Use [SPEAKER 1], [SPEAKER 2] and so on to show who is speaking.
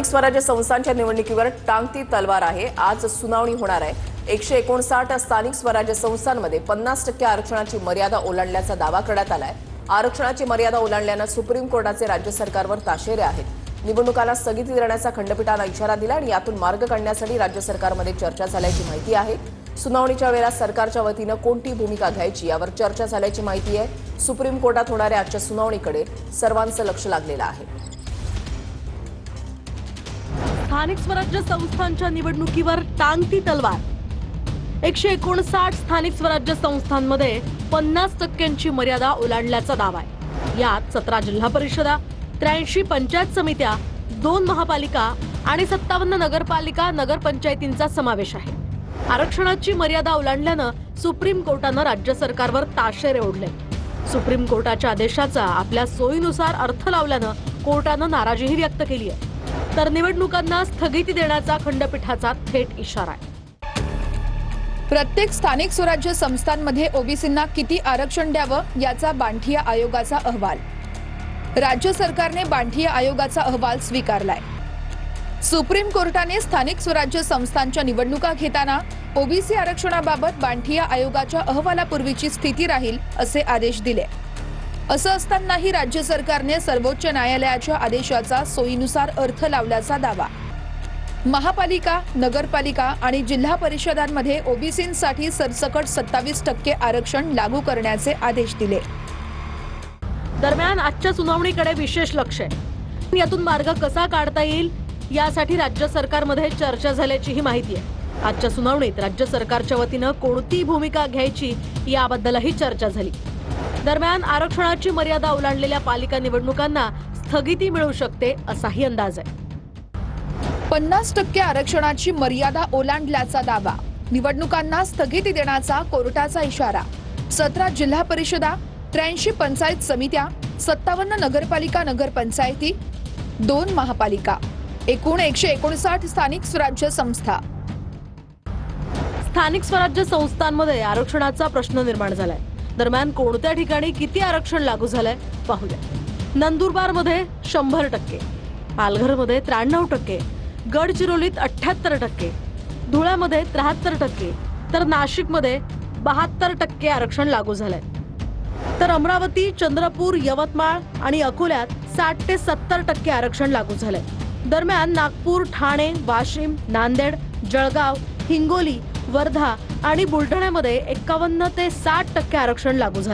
[SPEAKER 1] स्वराज्य संस्थांच्या निवडणुकीवर टांगती तलवार आहे। आज सुनावणी होणार आहे। 159 स्थानिक स्वराज्य संस्थांमध्ये 50% आरक्षणाची मर्यादा ओलांडल्याचा दावा करण्यात आलाय। आरक्षणाची मर्यादा ओलांडल्यानं सुप्रीम कोर्टाचे राज्य सरकारवर ताशेरे आहेत। निवडणुकाला स्थगिती देण्याचा खंडपीठानं इशारा दिला आणि यातून मार्ग काढण्यासाठी राज्य सरकारमध्ये चर्चा झाल्याची माहिती आहे। सुनावणीच्या वेळेला सरकारच्या वतीनं कोणती भूमिका घ्यायची यावर चर्चा झाल्याची माहिती आहे। सुप्रीम कोर्टात होणाऱ्या आजच्या सुनावणीकडे सर्वांचं लक्ष लागलेलं आहे।
[SPEAKER 2] स्थानिक स्वराज्य संस्थांच्या निवडणुकीवर टांगती तलवार। 159 स्थानिक स्वराज्य संस्थांमध्ये 50% मर्यादा ओलांडल्याचा दावा आहे। यात 17 जिल्हा परिषदा, 83 पंचायत समित्या, 2 महापालिका आणि 57 नगरपालिका नगरपंचायतींचा समावेश आहे। आरक्षणाची मर्यादा ओलांडल्यानं सुप्रीम कोर्टानं राज्य सरकारवर ताशेरे ओढले। सुप्रीम कोर्टाच्या आदेशाचा आपल्या सोयीनुसार अर्थ लावल्यानं कोर्टानं नाराजीही व्यक्त केली आहे। तर निवडणुकांना स्थगिती देण्याचा खंडपीठाचा थेट इशारा आहे।
[SPEAKER 3] प्रत्येक स्थानिक स्वराज्य संस्थांमध्ये ओबीसींना किती आरक्षण द्यावं याचा बांठिया आयोगाचा अहवाल। राज्य सरकारने बांठिया आयोगाचा अहवाल स्वीकारलाय। सुप्रीम कोर्टाने स्थानिक स्वराज्य संस्थांच्या निवडणुका घेताना ओबीसी आरक्षणाबाबत बांठिया आयोगाच्या अहवालापूर्वीची स्थिती राहील असे आदेश दिले। असं असतानाही राज्य सरकारने सर्वोच्च न्यायालयाच्या आदेशाचा सोयीनुसार अर्थ लावल्याचा दावा। महापालिका, नगरपालिका आणि जिल्हा परिषदांमध्ये ओबीसींसाठी सरसकट 27% आरक्षण लागू करण्याचे आदेश दिले।
[SPEAKER 2] दरम्यान आजच्या सुनावणीकडे विशेष लक्ष आहे। यातून मार्ग कसा काढता येईल यासाठी राज्य सरकारमध्ये चर्चा झाल्याचीही माहिती आहे। आजच्या सुनावणीत राज्य सरकारच्या वतीनं कोणती भूमिका घ्यायची याबद्दलही चर्चा झाली। दरम्यान आरक्षणाची मर्यादा ओलांडलेल्या पालिका निवडणुकांना स्थगिती मिळू शकते असाही अंदाज आहे।
[SPEAKER 3] 50% आरक्षणाची मर्यादा ओलांडल्याचा दावा, निवडणुकांना स्थगिती देण्याचा कोर्टाचा इशारा। 17 जिल्हा परिषदा, 83 पंचायत समित्या, 57 नगरपालिका नगरपंचायती, 2 महापालिका, एकूण 159 स्थानिक स्वराज्य संस्था।
[SPEAKER 2] स्थानिक स्वराज्य संस्थांमध्ये आरक्षणाचा प्रश्न निर्माण झालाय। दरम्यान कोणत्या ठिकाणी किती आरक्षण लागू झालंय पाहूया। नंदुरबारमध्ये 100%, पालघरमध्ये 93%, गडचिरोलीत 78%, धुळ्यामध्ये 73%, तर नाशिकमध्ये 72% आरक्षण लागू झालंय। तर अमरावती, चंद्रपूर, यवतमाळ आणि अकोल्यात 60 ते 70% आरक्षण लागू झालंय। दरम्यान नागपूर, ठाणे, वाशिम, नांदेड, जळगाव, हिंगोली, वर्धा आणि बुलढाण्यामध्ये 51 ते 60% आरक्षण लागू झाले।